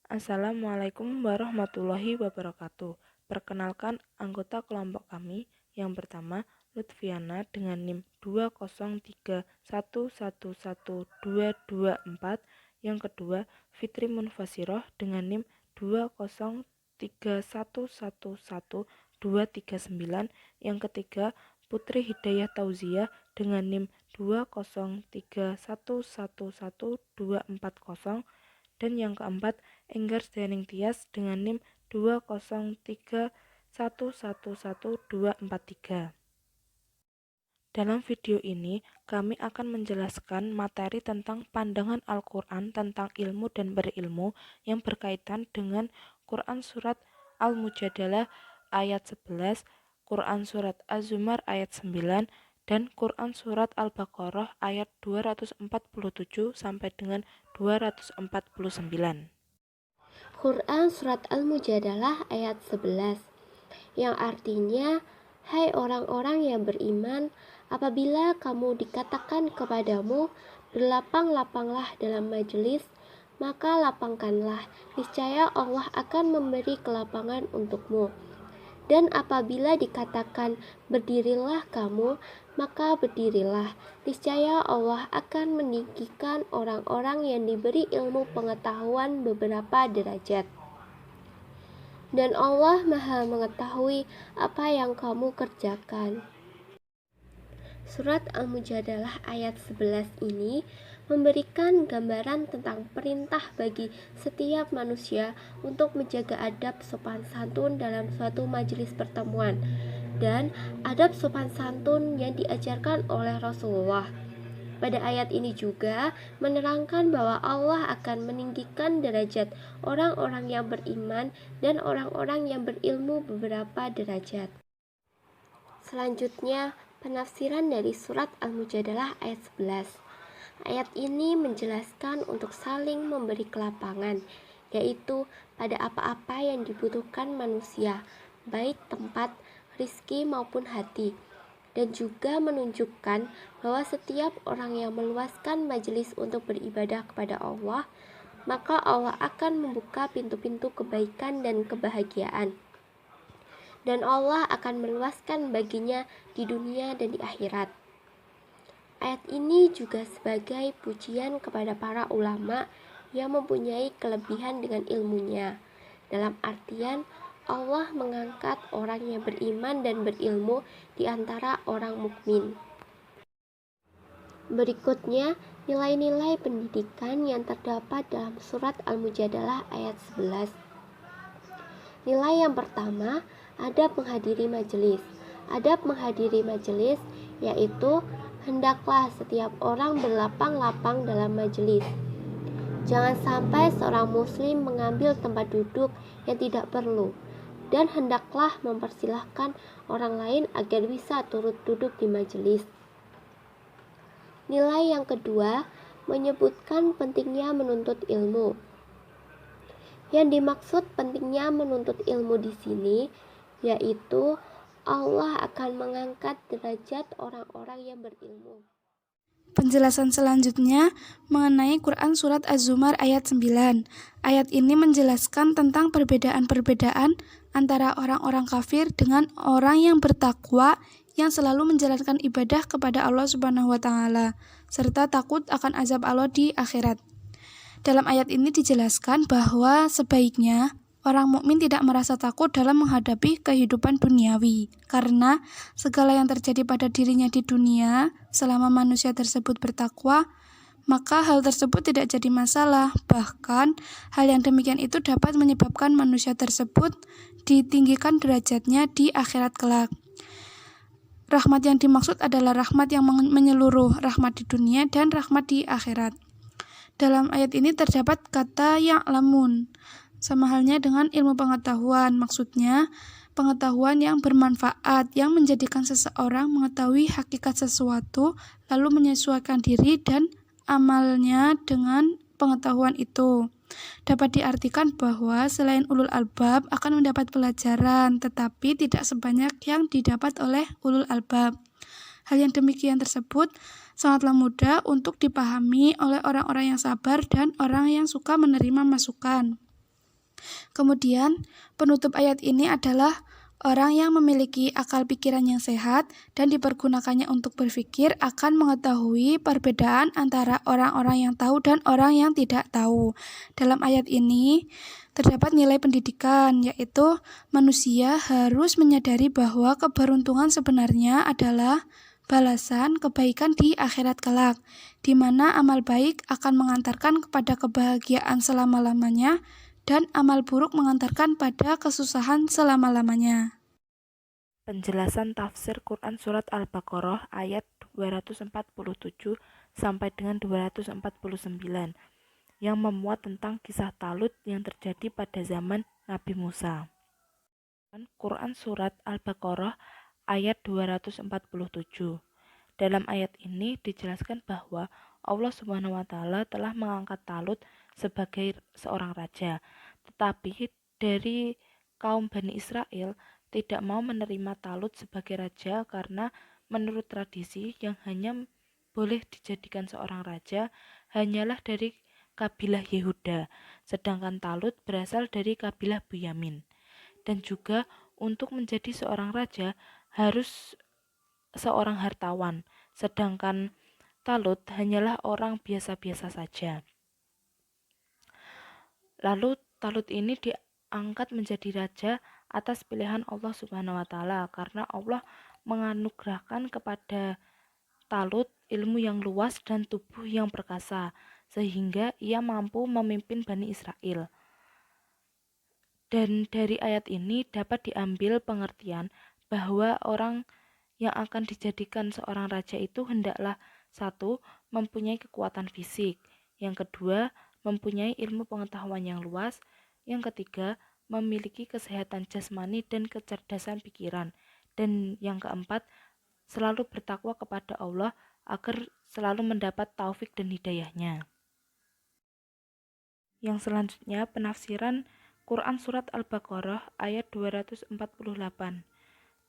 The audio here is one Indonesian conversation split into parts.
Assalamualaikum warahmatullahi wabarakatuh. Perkenalkan anggota kelompok kami. Yang pertama, Lutfiana dengan NIM 203111224. Yang kedua, Fitri Munfasiroh dengan NIM 203111239. Yang ketiga, Putri Hidayah Tauziah dengan NIM 203111240. Dan yang keempat, Enggar Zdening Tias dengan NIM 203111243. Dalam video ini, kami akan menjelaskan materi tentang pandangan Al-Quran tentang ilmu dan berilmu yang berkaitan dengan Quran Surat Al-Mujadalah ayat 11, Quran Surat Az-Zumar ayat 9, dan Quran Surat Al-Baqarah ayat 247 sampai dengan 249. Quran Surat Al-Mujadalah ayat 11, yang artinya, hai orang-orang yang beriman, apabila kamu dikatakan kepadamu, berlapang-lapanglah dalam majelis, maka lapangkanlah, niscaya Allah akan memberi kelapangan untukmu. Dan apabila dikatakan berdirilah kamu, maka berdirilah, niscaya Allah akan meninggikan orang-orang yang diberi ilmu pengetahuan beberapa derajat. Dan Allah Maha mengetahui apa yang kamu kerjakan. Surat Al-Mujadalah ayat 11 ini memberikan gambaran tentang perintah bagi setiap manusia untuk menjaga adab sopan santun dalam suatu majelis pertemuan dan adab sopan santun yang diajarkan oleh Rasulullah. Pada ayat ini juga menerangkan bahwa Allah akan meninggikan derajat orang-orang yang beriman dan orang-orang yang berilmu beberapa derajat. Selanjutnya, penafsiran dari surat Al-Mujadalah ayat 11. Ayat ini menjelaskan untuk saling memberi kelapangan, yaitu pada apa-apa yang dibutuhkan manusia, baik tempat, rizki maupun hati, dan juga menunjukkan bahwa setiap orang yang meluaskan majelis untuk beribadah kepada Allah, maka Allah akan membuka pintu-pintu kebaikan dan kebahagiaan. Dan Allah akan meluaskan baginya di dunia dan di akhirat. Ayat ini juga sebagai pujian kepada para ulama yang mempunyai kelebihan dengan ilmunya. Dalam artian, Allah mengangkat orang yang beriman dan berilmu di antara orang mukmin. Berikutnya, nilai-nilai pendidikan yang terdapat dalam surat Al-Mujadalah ayat 11. Nilai yang pertama, adab menghadiri majelis. Adab menghadiri majelis yaitu hendaklah setiap orang berlapang-lapang dalam majelis. Jangan sampai seorang muslim mengambil tempat duduk yang tidak perlu, dan hendaklah mempersilahkan orang lain agar bisa turut duduk di majelis. Nilai yang kedua, menyebutkan pentingnya menuntut ilmu. Yang dimaksud pentingnya menuntut ilmu di sini yaitu Allah akan mengangkat derajat orang-orang yang berilmu. Penjelasan selanjutnya mengenai Quran Surat Az-Zumar ayat 9. Ayat ini menjelaskan tentang perbedaan-perbedaan antara orang-orang kafir dengan orang yang bertakwa yang selalu menjalankan ibadah kepada Allah Subhanahu wa taala serta takut akan azab Allah di akhirat. Dalam ayat ini dijelaskan bahwa sebaiknya orang mukmin tidak merasa takut dalam menghadapi kehidupan duniawi, karena segala yang terjadi pada dirinya di dunia selama manusia tersebut bertakwa, maka hal tersebut tidak jadi masalah. Bahkan, hal yang demikian itu dapat menyebabkan manusia tersebut ditinggikan derajatnya di akhirat kelak. Rahmat yang dimaksud adalah rahmat yang menyeluruh, rahmat di dunia dan rahmat di akhirat. Dalam ayat ini terdapat kata ya'lamun, sama halnya dengan ilmu pengetahuan, maksudnya pengetahuan yang bermanfaat, yang menjadikan seseorang mengetahui hakikat sesuatu, lalu menyesuaikan diri dan amalnya dengan pengetahuan itu. Dapat diartikan bahwa selain ulul albab akan mendapat pelajaran, tetapi tidak sebanyak yang didapat oleh ulul albab. Hal yang demikian tersebut sangatlah mudah untuk dipahami oleh orang-orang yang sabar dan orang yang suka menerima masukan. Kemudian, penutup ayat ini adalah orang yang memiliki akal pikiran yang sehat dan dipergunakannya untuk berpikir akan mengetahui perbedaan antara orang-orang yang tahu dan orang yang tidak tahu. Dalam ayat ini terdapat nilai pendidikan, yaitu manusia harus menyadari bahwa keberuntungan sebenarnya adalah balasan kebaikan di akhirat kelak, di mana amal baik akan mengantarkan kepada kebahagiaan selama-lamanya dan amal buruk mengantarkan pada kesusahan selama-lamanya. Penjelasan tafsir Quran Surat Al-Baqarah ayat 247 sampai dengan 249 yang memuat tentang kisah Talut yang terjadi pada zaman Nabi Musa. Quran Surat Al-Baqarah ayat 247. Dalam ayat ini dijelaskan bahwa Allah Subhanahu wa Ta'ala telah mengangkat Talut sebagai seorang raja, tetapi dari kaum Bani Israel tidak mau menerima Talut sebagai raja karena menurut tradisi yang hanya boleh dijadikan seorang raja hanyalah dari kabilah Yehuda, sedangkan Talut berasal dari kabilah Bunyamin. Dan juga untuk menjadi seorang raja harus seorang hartawan, sedangkan Talut hanyalah orang biasa-biasa saja. Lalu Talut ini diangkat menjadi raja atas pilihan Allah Subhanahu wa Ta'ala karena Allah menganugerahkan kepada Talut ilmu yang luas dan tubuh yang perkasa sehingga ia mampu memimpin Bani Israel. Dan dari ayat ini dapat diambil pengertian bahwa orang yang akan dijadikan seorang raja itu hendaklah satu, mempunyai kekuatan fisik, yang kedua, mempunyai ilmu pengetahuan yang luas, yang ketiga, memiliki kesehatan jasmani dan kecerdasan pikiran, dan yang keempat, selalu bertakwa kepada Allah agar selalu mendapat taufik dan hidayahnya. Yang selanjutnya penafsiran Quran Surat Al-Baqarah ayat 248.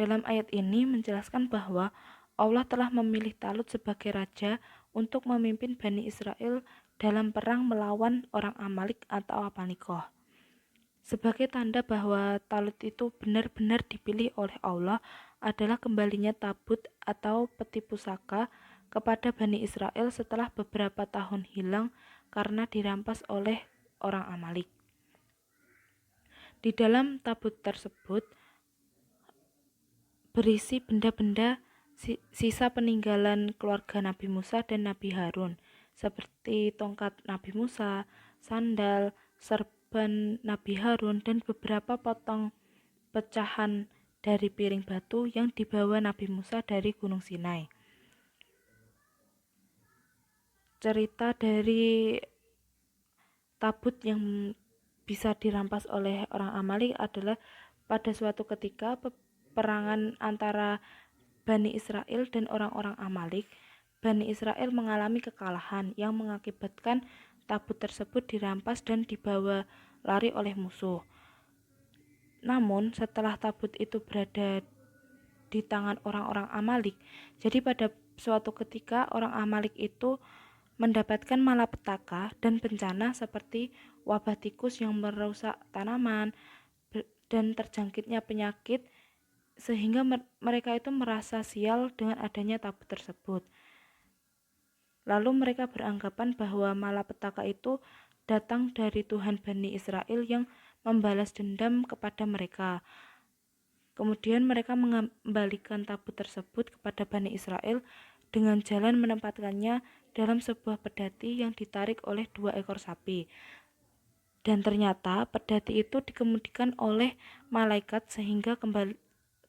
Dalam ayat ini menjelaskan bahwa Allah telah memilih Talut sebagai raja untuk memimpin Bani Israel dalam perang melawan orang Amalik atau Amalikoh. Sebagai tanda bahwa Talut itu benar-benar dipilih oleh Allah adalah kembalinya tabut atau peti pusaka kepada Bani Israel setelah beberapa tahun hilang karena dirampas oleh orang Amalik. Di dalam tabut tersebut berisi benda-benda sisa peninggalan keluarga Nabi Musa dan Nabi Harun, seperti tongkat Nabi Musa, sandal, serban Nabi Harun, dan beberapa potong pecahan dari piring batu yang dibawa Nabi Musa dari Gunung Sinai. Cerita dari tabut yang bisa dirampas oleh orang Amalik adalah pada suatu ketika peperangan antara Bani Israel dan orang-orang Amalik. Bani Israel mengalami kekalahan yang mengakibatkan tabut tersebut dirampas dan dibawa lari oleh musuh. Namun setelah tabut itu berada di tangan orang-orang Amalik, jadi pada suatu ketika orang Amalik itu mendapatkan malapetaka dan bencana seperti wabah tikus yang merusak tanaman dan terjangkitnya penyakit, sehingga mereka itu merasa sial dengan adanya tabut tersebut. Lalu mereka beranggapan bahwa malapetaka itu datang dari Tuhan Bani Israel yang membalas dendam kepada mereka. Kemudian mereka mengembalikan tabut tersebut kepada Bani Israel dengan jalan menempatkannya dalam sebuah pedati yang ditarik oleh 2 ekor sapi. Dan ternyata pedati itu dikemudikan oleh malaikat sehingga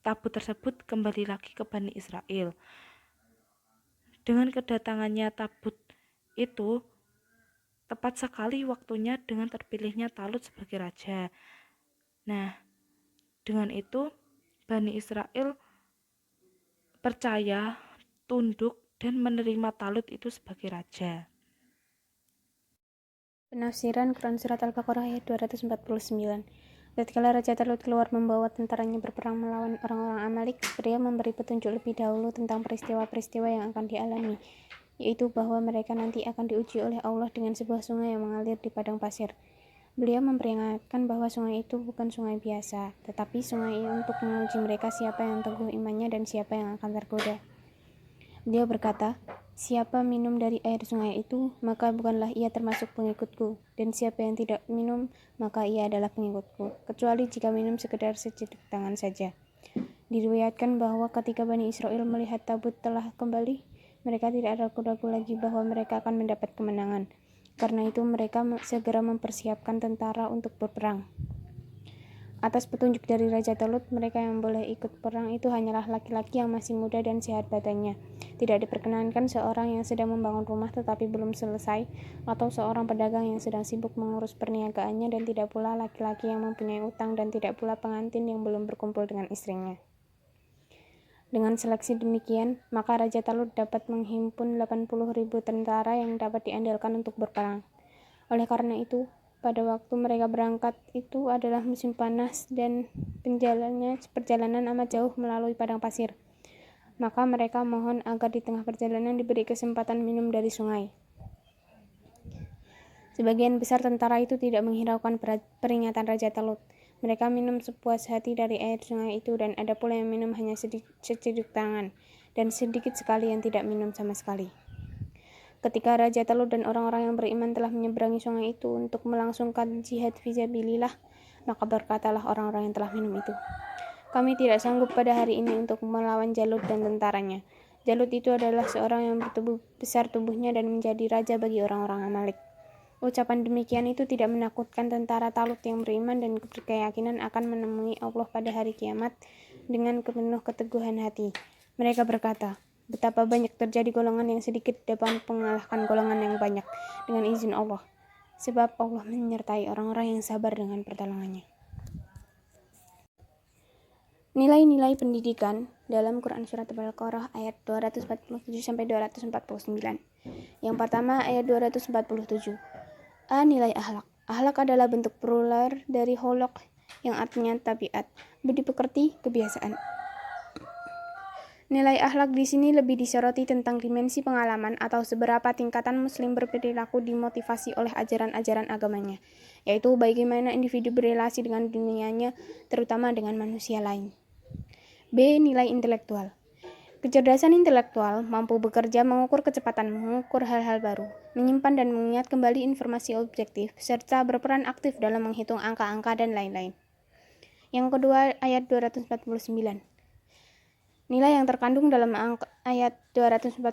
tabut tersebut kembali lagi ke Bani Israel. Dengan kedatangannya tabut itu tepat sekali waktunya dengan terpilihnya Talut sebagai raja. Nah, dengan itu Bani Israel percaya, tunduk, dan menerima Talut itu sebagai raja. Penafsiran Quran Surat Al-Baqarah ayat 249. Tatkala Raja Talut keluar membawa tentaranya berperang melawan orang-orang Amalik, beliau memberi petunjuk lebih dahulu tentang peristiwa-peristiwa yang akan dialami, yaitu bahwa mereka nanti akan diuji oleh Allah dengan sebuah sungai yang mengalir di padang pasir. Beliau memperingatkan bahwa sungai itu bukan sungai biasa, tetapi sungai untuk menguji mereka siapa yang teguh imannya dan siapa yang akan tergoda. Beliau berkata, siapa minum dari air sungai itu, maka bukanlah ia termasuk pengikutku, dan siapa yang tidak minum, maka ia adalah pengikutku, kecuali jika minum sekedar secedek tangan saja. Diriwayatkan bahwa ketika Bani Israel melihat tabut telah kembali, mereka tidak ragu-ragu lagi bahwa mereka akan mendapat kemenangan. Karena itu mereka segera mempersiapkan tentara untuk berperang. Atas petunjuk dari Raja Talut, mereka yang boleh ikut perang itu hanyalah laki-laki yang masih muda dan sehat badannya. Tidak diperkenankan seorang yang sedang membangun rumah tetapi belum selesai, atau seorang pedagang yang sedang sibuk mengurus perniagaannya, dan tidak pula laki-laki yang mempunyai utang, dan tidak pula pengantin yang belum berkumpul dengan istrinya. Dengan seleksi demikian, maka Raja Talut dapat menghimpun 80.000 tentara yang dapat diandalkan untuk berperang. Oleh karena itu, pada waktu mereka berangkat itu adalah musim panas dan perjalanan amat jauh melalui padang pasir. Maka mereka mohon agar di tengah perjalanan diberi kesempatan minum dari sungai. Sebagian besar tentara itu tidak menghiraukan peringatan Raja Talut. Mereka minum sepuas hati dari air sungai itu, dan ada pula yang minum hanya seceduk tangan, dan sedikit sekali yang tidak minum sama sekali. Ketika Raja Talut dan orang-orang yang beriman telah menyeberangi sungai itu untuk melangsungkan jihad fisabilillah, maka berkatalah orang-orang yang telah minum itu, kami tidak sanggup pada hari ini untuk melawan Jalut dan tentaranya. Jalut itu adalah seorang yang besar tubuhnya dan menjadi raja bagi orang-orang Amalek. Ucapan demikian itu tidak menakutkan tentara Talut yang beriman dan berkeyakinan akan menemui Allah pada hari kiamat dengan penuh keteguhan hati. Mereka berkata, betapa banyak terjadi golongan yang sedikit dapat mengalahkan golongan yang banyak dengan izin Allah, sebab Allah menyertai orang-orang yang sabar dengan pertolongannya. Nilai-nilai pendidikan dalam Quran Surat Al-Baqarah ayat 247-249. Yang pertama, ayat 247. A. Nilai akhlak. Akhlak adalah bentuk plural dari holok yang artinya tabiat, budi pekerti, kebiasaan. Nilai akhlak di sini lebih disoroti tentang dimensi pengalaman atau seberapa tingkatan muslim berperilaku dimotivasi oleh ajaran-ajaran agamanya, yaitu bagaimana individu berelasi dengan dunianya, terutama dengan manusia lain. B. Nilai intelektual. Kecerdasan intelektual mampu bekerja mengukur kecepatan, mengukur hal-hal baru, menyimpan dan mengingat kembali informasi objektif, serta berperan aktif dalam menghitung angka-angka dan lain-lain. Yang kedua, ayat 249. Nilai yang terkandung dalam ayat 249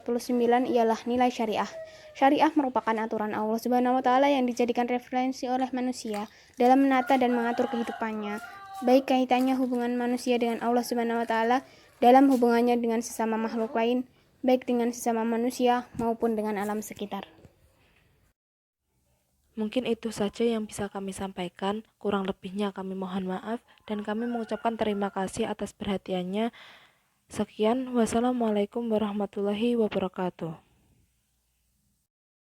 ialah nilai syariah. Syariah merupakan aturan Allah Subhanahu wa Ta'ala yang dijadikan referensi oleh manusia dalam menata dan mengatur kehidupannya, baik kaitannya hubungan manusia dengan Allah Subhanahu wa Ta'ala dalam hubungannya dengan sesama makhluk lain, baik dengan sesama manusia maupun dengan alam sekitar. Mungkin itu saja yang bisa kami sampaikan, kurang lebihnya kami mohon maaf, dan kami mengucapkan terima kasih atas perhatiannya. Sekian, wassalamualaikum warahmatullahi wabarakatuh.